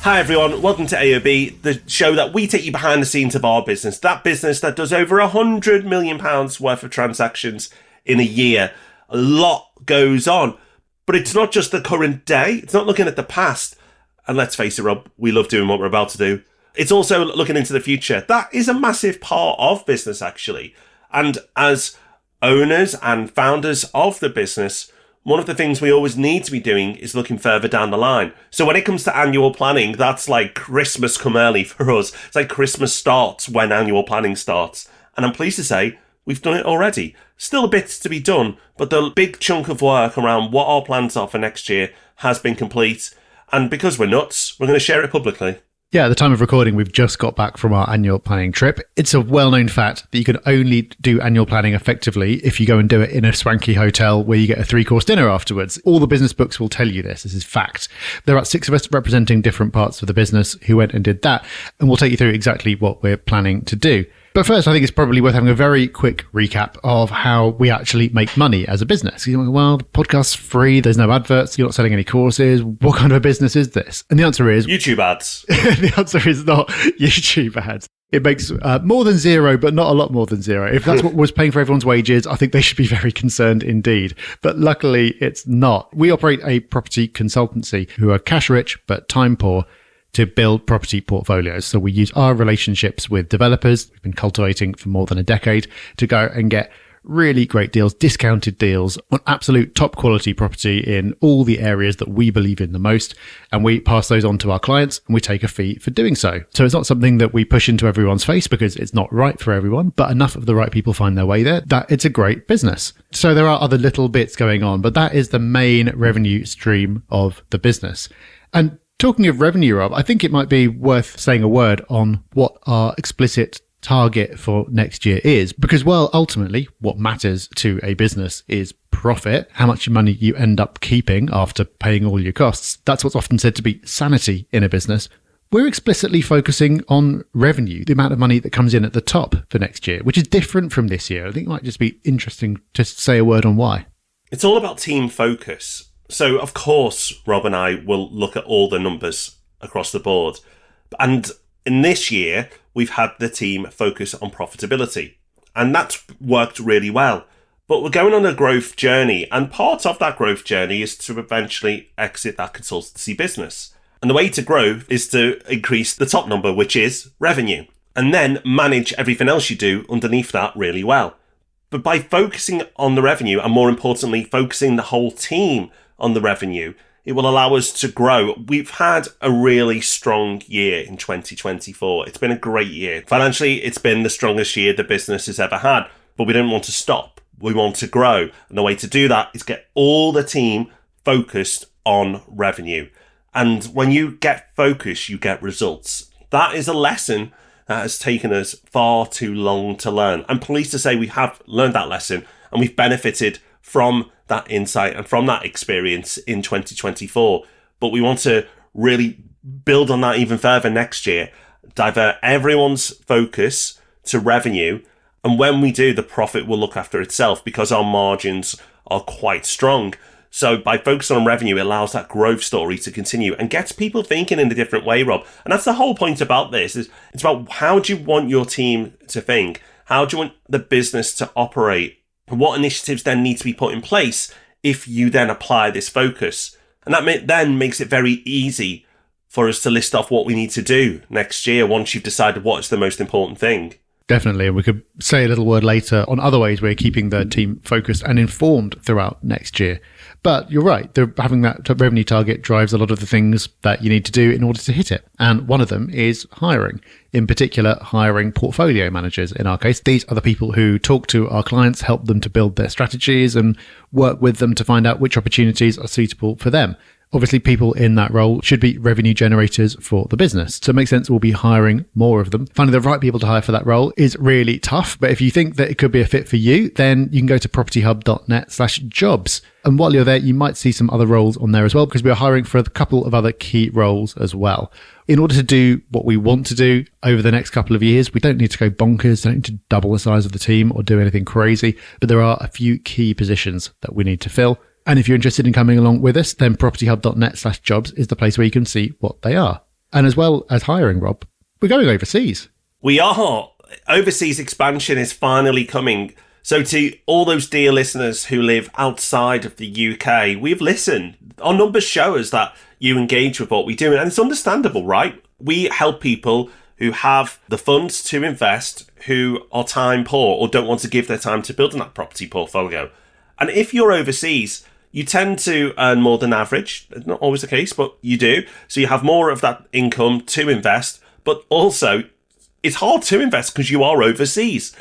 Hi everyone, welcome to AOB, the show that we take you behind the scenes of our business. That business that does over £100 million worth of transactions in a year. A lot goes on, but it's not just the current day. It's not looking at the past. And let's face it, Rob, we love doing what we're about to do. It's also looking into the future. That is a massive part of business, actually. And as owners and founders of the business, one of the things we always need to be doing is looking further down the line. So when it comes to annual planning, that's like Christmas come early for us. It's like Christmas starts when annual planning starts. And I'm pleased to say we've done it already. Still a bit to be done, but the big chunk of work around what our plans are for next year has been complete. And because we're nuts, we're going to share it publicly. Yeah, at the time of recording, we've just got back from our annual planning trip. It's a well-known fact that you can only do annual planning effectively if you go and do it in a swanky hotel where you get a 3-course dinner afterwards. All the business books will tell you this. This is fact. There are 6 of us representing different parts of the business who went and did that, and we'll take you through exactly what we're planning to do. But first, I think it's probably worth having a very quick recap of how we actually make money as a business. You know, well, the podcast's free, there's no adverts, you're not selling any courses. What kind of a business is this? And the answer is... YouTube ads. The answer is not YouTube ads. It makes more than zero, but not a lot more than zero. If that's what was paying for everyone's wages, I think they should be very concerned indeed. But luckily, it's not. We operate a property consultancy who are cash rich, but time poor, to build property portfolios. So we use our relationships with developers we've been cultivating for more than a decade to go and get really great deals, discounted deals on absolute top quality property in all the areas that we believe in the most. And we pass those on to our clients and we take a fee for doing so. So it's not something that we push into everyone's face because it's not right for everyone, but enough of the right people find their way there that it's a great business. So there are other little bits going on, but that is the main revenue stream of the business. And talking of revenue, Rob, I think it might be worth saying a word on what our explicit target for next year is. Because, well, ultimately, what matters to a business is profit, how much money you end up keeping after paying all your costs. That's what's often said to be sanity in a business. We're explicitly focusing on revenue, the amount of money that comes in at the top for next year, which is different from this year. I think it might just be interesting to say a word on why. It's all about team focus. So, of course, Rob and I will look at all the numbers across the board. And in this year, we've had the team focus on profitability. And that's worked really well. But we're going on a growth journey. And part of that growth journey is to eventually exit that consultancy business. And the way to grow is to increase the top number, which is revenue. And then manage everything else you do underneath that really well. But by focusing on the revenue, and more importantly, focusing the whole team on the revenue, it will allow us to grow. We've had a really strong year in 2024. It's been a great year. Financially, it's been the strongest year the business has ever had, but we don't want to stop. We want to grow. And the way to do that is get all the team focused on revenue. And when you get focused, you get results. That is a lesson that has taken us far too long to learn. I'm pleased to say we have learned that lesson and we've benefited from that insight and from that experience in 2024. But we want to really build on that even further next year, divert everyone's focus to revenue. And when we do, the profit will look after itself because our margins are quite strong. So by focusing on revenue, it allows that growth story to continue and gets people thinking in a different way, Rob. And that's the whole point about this. Is it's about how do you want your team to think? How do you want the business to operate? What initiatives then need to be put in place if you then apply this focus? And that then makes it very easy for us to list off what we need to do next year once you've decided what is the most important thing. Definitely. And we could say a little word later on other ways we're keeping the team focused and informed throughout next year. But you're right. Having that revenue target drives a lot of the things that you need to do in order to hit it. And one of them is hiring. In particular, hiring portfolio managers. In our case, these are the people who talk to our clients, help them to build their strategies and work with them to find out which opportunities are suitable for them. Obviously, people in that role should be revenue generators for the business. So it makes sense we'll be hiring more of them. Finding the right people to hire for that role is really tough. But if you think that it could be a fit for you, then you can go to propertyhub.net/jobs. And while you're there, you might see some other roles on there as well, because we are hiring for a couple of other key roles as well. In order to do what we want to do over the next couple of years, we don't need to go bonkers, don't need to double the size of the team or do anything crazy. But there are a few key positions that we need to fill. And if you're interested in coming along with us, then propertyhub.net/jobs is the place where you can see what they are. And as well as hiring, Rob, we're going overseas. We are. Overseas expansion is finally coming. So to all those dear listeners who live outside of the UK, we've listened. Our numbers show us that you engage with what we do. And it's understandable, right? We help people who have the funds to invest, who are time poor or don't want to give their time to building that property portfolio. And if you're overseas, you tend to earn more than average. It's not always the case, but you do. So you have more of that income to invest. But also, it's hard to invest because you are overseas.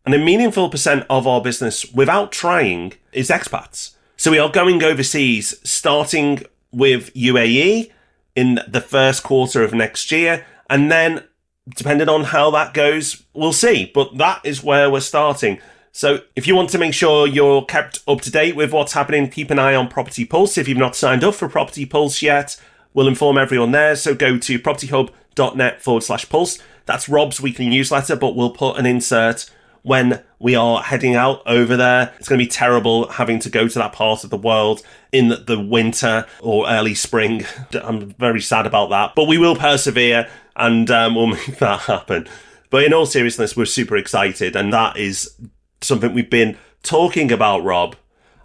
And a meaningful percent of our business, without trying, is expats. So we are going overseas, starting with UAE in the first quarter of next year. And then, depending on how that goes, we'll see. But that is where we're starting. So if you want to make sure you're kept up to date with what's happening, keep an eye on Property Pulse. If you've not signed up for Property Pulse yet, we'll inform everyone there. So go to propertyhub.net/pulse. That's Rob's weekly newsletter, but we'll put an insert when we are heading out over there. It's going to be terrible having to go to that part of the world in the winter or early spring. I'm very sad about that, but we will persevere and we'll make that happen. But in all seriousness, we're super excited, and that is something we've been talking about, Rob,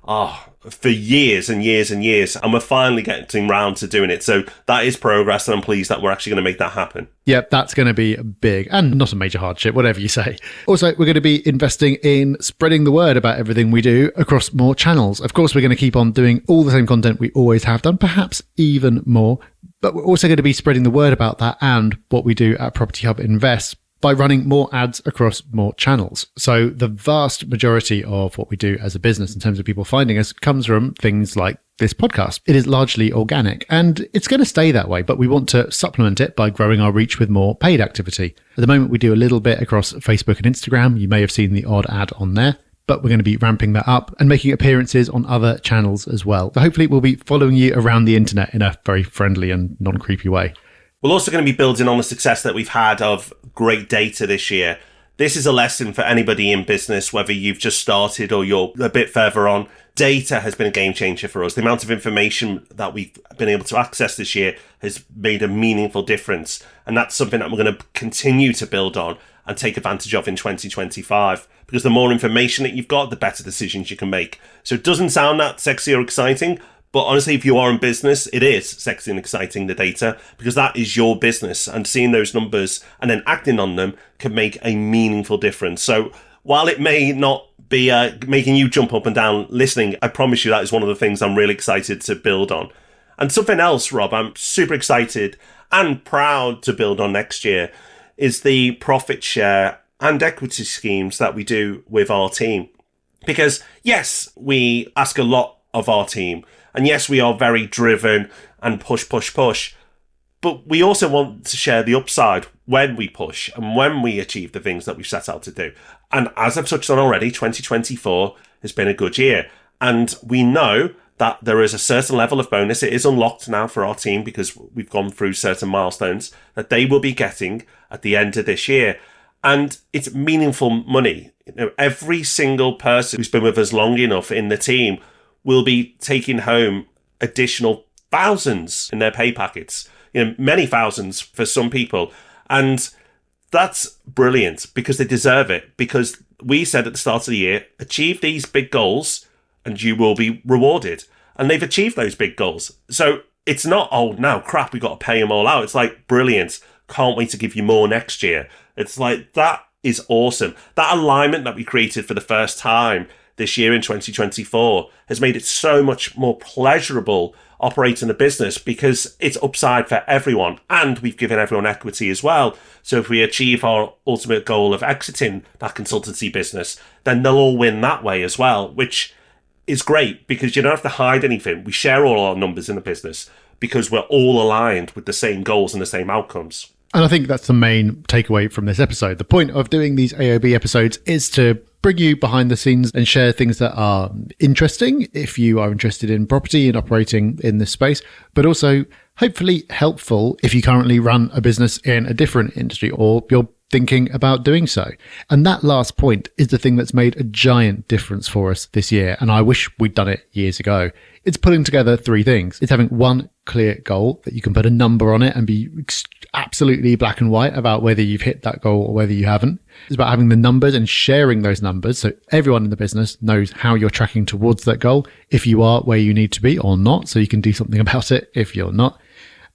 for years and years and years, and we're finally getting round to doing it. So that is progress, and I'm pleased that we're actually going to make that happen. Yep, that's going to be big and not a major hardship, whatever you say. Also, we're going to be investing in spreading the word about everything we do across more channels. Of course, we're going to keep on doing all the same content we always have done, perhaps even more, but we're also going to be spreading the word about that and what we do at Property Hub Invest by running more ads across more channels. So the vast majority of what we do as a business in terms of people finding us comes from things like this podcast. It is largely organic, and it's going to stay that way, but we want to supplement it by growing our reach with more paid activity. At the moment, we do a little bit across Facebook and Instagram. You may have seen the odd ad on there, but we're going to be ramping that up and making appearances on other channels as well. So hopefully we'll be following you around the internet in a very friendly and non-creepy way. We're also going to be building on the success that we've had of great data this year. This is a lesson for anybody in business, whether you've just started or you're a bit further on. Data has been a game changer for us. The amount of information that we've been able to access this year has made a meaningful difference. And that's something that we're going to continue to build on and take advantage of in 2025. Because the more information that you've got, the better decisions you can make. So it doesn't sound that sexy or exciting, but honestly, if you are in business, it is sexy and exciting, the data, because that is your business, and seeing those numbers and then acting on them can make a meaningful difference. So while it may not be making you jump up and down listening, I promise you that is one of the things I'm really excited to build on. And something else, Rob, I'm super excited and proud to build on next year is the profit share and equity schemes that we do with our team. Because yes, we ask a lot of our team. And yes, we are very driven and push. But we also want to share the upside when we push and when we achieve the things that we've set out to do. And as I've touched on already, 2024 has been a good year. And we know that there is a certain level of bonus. It is unlocked now for our team because we've gone through certain milestones that they will be getting at the end of this year. And it's meaningful money. You know, every single person who's been with us long enough in the team will be taking home additional thousands in their pay packets, you know, many thousands for some people. And that's brilliant because they deserve it. Because we said at the start of the year, achieve these big goals and you will be rewarded. And they've achieved those big goals. So it's not, oh, no, crap, we got to pay them all out. It's like, brilliant. Can't wait to give you more next year. It's like, that is awesome. That alignment that we created for the first time this year in 2024 has made it so much more pleasurable operating a business because it's upside for everyone, and we've given everyone equity as well. So if we achieve our ultimate goal of exiting that consultancy business, then they'll all win that way as well, which is great because you don't have to hide anything. We share all our numbers in the business because we're all aligned with the same goals and the same outcomes. And I think that's the main takeaway from this episode. The point of doing these AOB episodes is to bring you behind the scenes and share things that are interesting if you are interested in property and operating in this space, but also hopefully helpful if you currently run a business in a different industry or you're thinking about doing so. And that last point is the thing that's made a giant difference for us this year. And I wish we'd done it years ago. It's putting together three things. It's having one clear goal that you can put a number on it and be absolutely black and white about whether you've hit that goal or whether you haven't. It's about having the numbers and sharing those numbers so everyone in the business knows how you're tracking towards that goal, if you are where you need to be or not, so you can do something about it if you're not.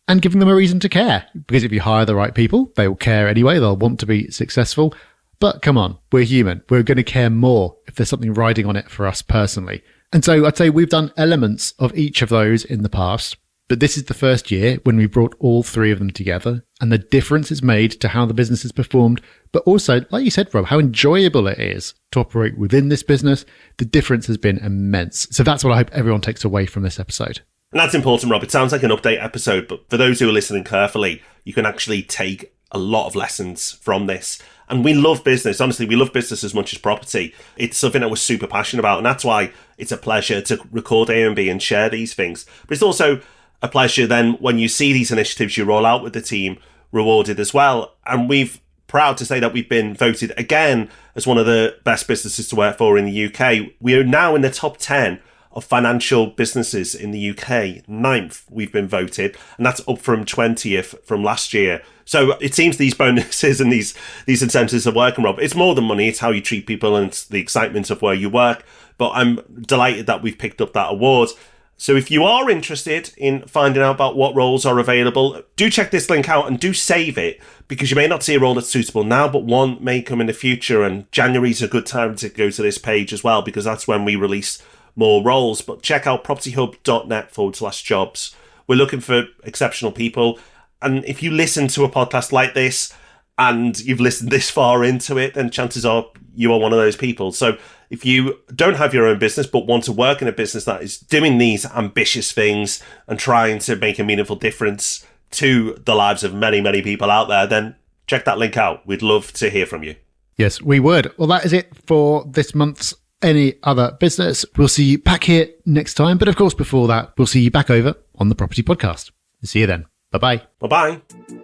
And giving them a reason to care, because if you hire the right people, they will care anyway. They'll want to be successful. But come on, we're human. We're going to care more if there's something riding on it for us personally. And so I'd say we've done elements of each of those in the past, but this is the first year when we brought all three of them together, and the difference it's made to how the business has performed, but also, like you said, Rob, how enjoyable it is to operate within this business. The difference has been immense. So that's what I hope everyone takes away from this episode. And that's important, Rob. It sounds like an update episode, but for those who are listening carefully, you can actually take a lot of lessons from this. And we love business. Honestly, we love business as much as property. It's something that we're super passionate about. And that's why it's a pleasure to record AOB and share these things. But it's also a pleasure then when you see these initiatives you roll out with the team rewarded as well. And we've proud to say that we've been voted again as one of the best businesses to work for in the UK. We are now in the top 10 of financial businesses in the UK. 9th we've been voted, and that's up from 20th from last year. So it seems these bonuses and these incentives are working, Rob. It's more than money, it's how you treat people and it's the excitement of where you work. But I'm delighted that we've picked up that award. So if you are interested in finding out about what roles are available, do check this link out and do save it, because you may not see a role that's suitable now, but one may come in the future. And January's a good time to go to this page as well, because that's when we release more roles. But check out propertyhub.net/jobs. We're looking for exceptional people. And if you listen to a podcast like this and you've listened this far into it, then chances are you are one of those people. So if you don't have your own business but want to work in a business that is doing these ambitious things and trying to make a meaningful difference to the lives of many, many people out there, then check that link out. We'd love to hear from you. Yes, we would. Well, that is it for this month's Any Other Business. We'll see you back here next time. But of course, before that, we'll see you back over on the Property Podcast. See you then. Bye-bye. Bye-bye.